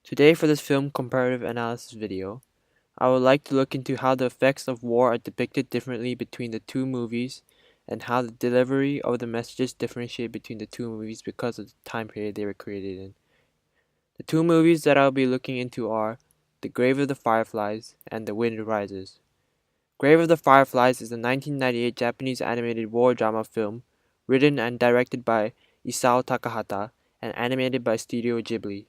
Today for this film comparative analysis video, I would like to look into how the effects of war are depicted differently between the two movies and how the delivery of the messages differentiate between the two movies because of the time period they were created in. The two movies that I'll be looking into are The Grave of the Fireflies and The Wind Rises. Grave of the Fireflies is a 1998 Japanese animated war drama film written and directed by Isao Takahata and animated by Studio Ghibli.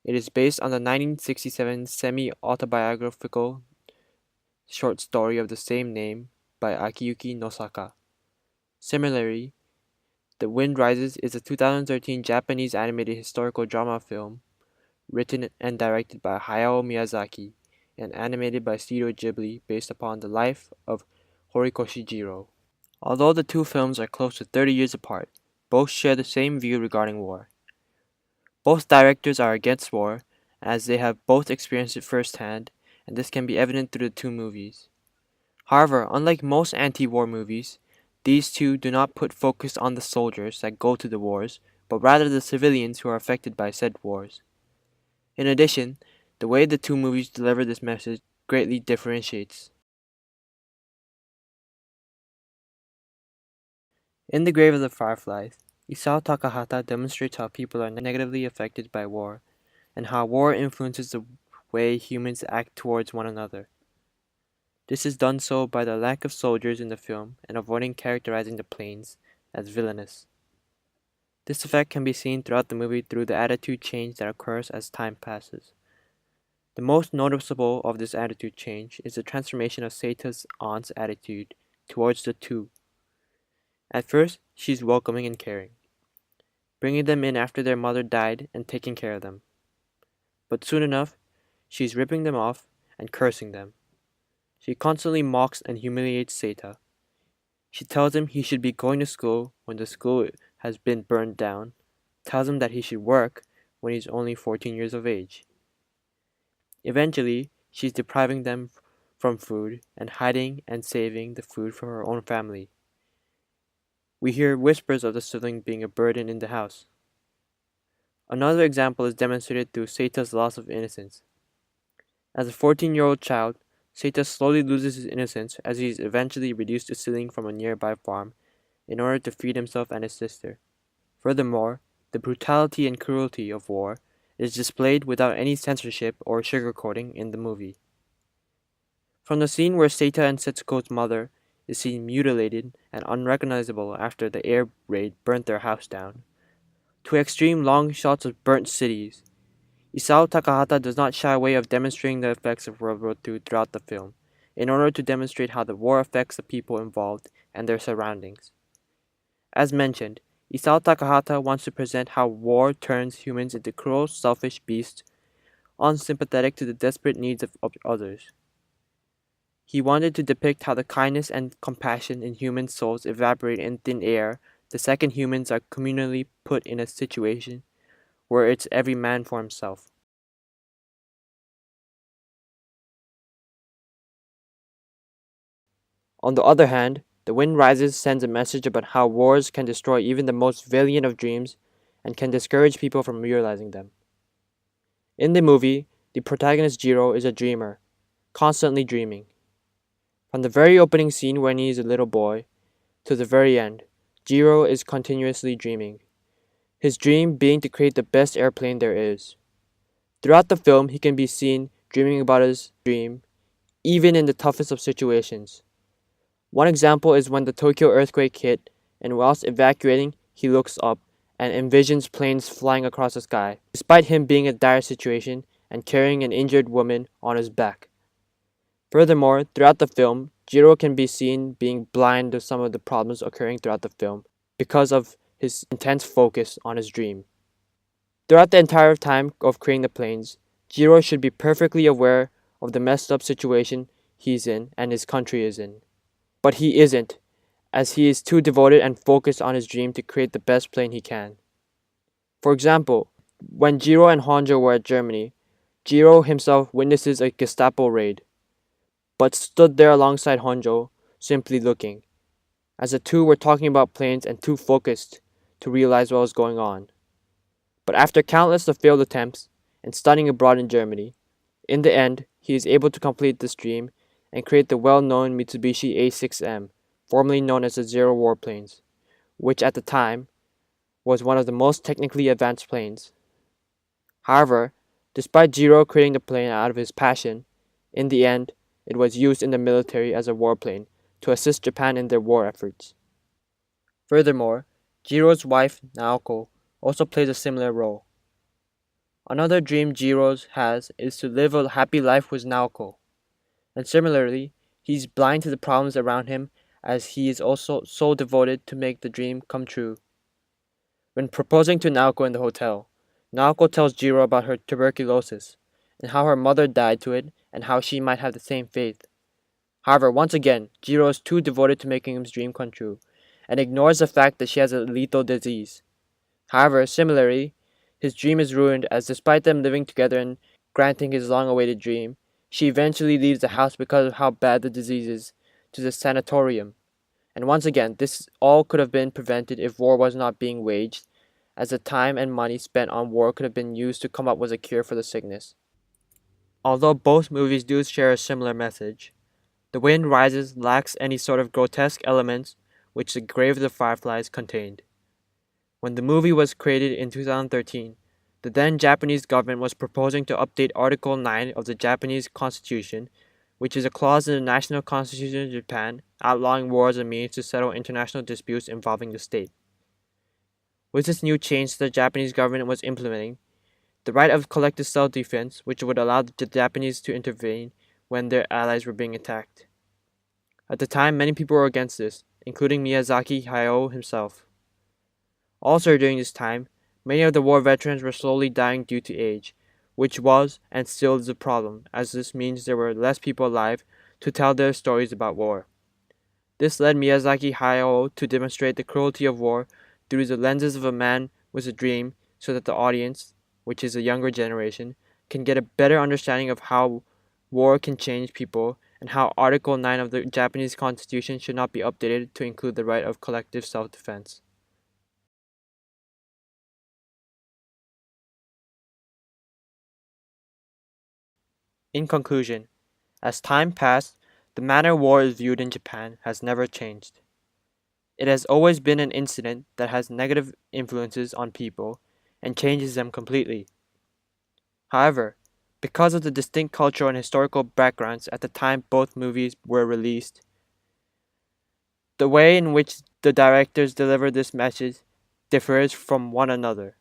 It is based on the 1967 semi-autobiographical short story of the same name by Akiyuki Nosaka. Similarly, The Wind Rises is a 2013 Japanese animated historical drama film written and directed by Hayao Miyazaki and animated by Studio Ghibli based upon the life of Horikoshi Jiro. Although the two films are close to 30 years apart, both share the same view regarding war. Both directors are against war, as they have both experienced it firsthand, and this can be evident through the two movies. However, unlike most anti-war movies, these two do not put focus on the soldiers that go to the wars, but rather the civilians who are affected by said wars. In addition, the way the two movies deliver this message greatly differentiates. In The Grave of the Fireflies, Isao Takahata demonstrates how people are negatively affected by war, and how war influences the way humans act towards one another. This is done so by the lack of soldiers in the film and avoiding characterizing the planes as villainous. This effect can be seen throughout the movie through the attitude change that occurs as time passes. The most noticeable of this attitude change is the transformation of Seita's aunt's attitude towards the two. At first, she's welcoming and caring, bringing them in after their mother died and taking care of them. But soon enough, she's ripping them off and cursing them. She constantly mocks and humiliates Seita. She tells him he should be going to school when the school has been burned down, tells him that he should work when he's only 14 years of age. Eventually, she's depriving them from food and hiding and saving the food for her own family. We hear whispers of the sibling being a burden in the house. Another example is demonstrated through Seita's loss of innocence. As a 14-year-old child, Seita slowly loses his innocence as he is eventually reduced to stealing from a nearby farm in order to feed himself and his sister. Furthermore, the brutality and cruelty of war is displayed without any censorship or sugarcoating in the movie. From the scene where Seita and Setsuko's mother is seen mutilated and unrecognizable after the air raid burnt their house down, to extreme long shots of burnt cities, Isao Takahata does not shy away of demonstrating the effects of World War II throughout the film, in order to demonstrate how the war affects the people involved and their surroundings. As mentioned, Isao Takahata wants to present how war turns humans into cruel, selfish beasts, unsympathetic to the desperate needs of others. He wanted to depict how the kindness and compassion in human souls evaporate in thin air the second humans are communally put in a situation where it's every man for himself. On the other hand, The Wind Rises sends a message about how wars can destroy even the most valiant of dreams and can discourage people from realizing them. In the movie, the protagonist Jiro is a dreamer, constantly dreaming. From the very opening scene when he is a little boy to the very end, Jiro is continuously dreaming, his dream being to create the best airplane there is. Throughout the film, he can be seen dreaming about his dream, even in the toughest of situations. One example is when the Tokyo earthquake hit, and whilst evacuating, he looks up and envisions planes flying across the sky, despite him being in a dire situation and carrying an injured woman on his back. Furthermore, throughout the film, Jiro can be seen being blind to some of the problems occurring throughout the film because of his intense focus on his dream. Throughout the entire time of creating the planes, Jiro should be perfectly aware of the messed up situation he's in and his country is in. But he isn't, as he is too devoted and focused on his dream to create the best plane he can. For example, when Jiro and Honjo were at Germany, Jiro himself witnesses a Gestapo raid, but stood there alongside Honjo, simply looking, as the two were talking about planes and too focused to realize what was going on. But after countless of failed attempts, and studying abroad in Germany. In the end, he is able to complete this dream and create the well-known Mitsubishi A6M, formerly known as the Zero warplanes, which at the time was one of the most technically advanced planes. However, despite Jiro creating the plane out of his passion, in the end, it was used in the military as a warplane to assist Japan in their war efforts. Furthermore, Jiro's wife, Naoko, also plays a similar role. Another dream Jiro has is to live a happy life with Naoko, and similarly, he's blind to the problems around him as he is also so devoted to make the dream come true. When proposing to Naoko in the hotel, Naoko tells Jiro about her tuberculosis and how her mother died to it and how she might have the same fate. However, once again, Jiro is too devoted to making his dream come true and ignores the fact that she has a lethal disease. However, similarly, his dream is ruined as despite them living together and granting his long-awaited dream, she eventually leaves the house because of how bad the disease is to the sanatorium. And once again, this all could have been prevented if war was not being waged, as the time and money spent on war could have been used to come up with a cure for the sickness. Although both movies do share a similar message, The Wind Rises lacks any sort of grotesque elements which The Grave of the Fireflies contained. When the movie was created in 2013, the then Japanese government was proposing to update Article 9 of the Japanese Constitution, which is a clause in the national constitution of Japan outlawing war as a means to settle international disputes involving the state. With this new change the Japanese government was implementing, the right of collective self-defense, which would allow the Japanese to intervene when their allies were being attacked. At the time, many people were against this, including Miyazaki Hayao himself. Also during this time, many of the war veterans were slowly dying due to age, which was and still is a problem, as this means there were less people alive to tell their stories about war. This led Miyazaki Hayao to demonstrate the cruelty of war through the lenses of a man with a dream so that the audience, which is a younger generation, can get a better understanding of how war can change people and how Article 9 of the Japanese Constitution should not be updated to include the right of collective self-defense. In conclusion, as time passed, the manner war is viewed in Japan has never changed. It has always been an incident that has negative influences on people and changes them completely. However, because of the distinct cultural and historical backgrounds at the time both movies were released, the way in which the directors deliver this message differs from one another.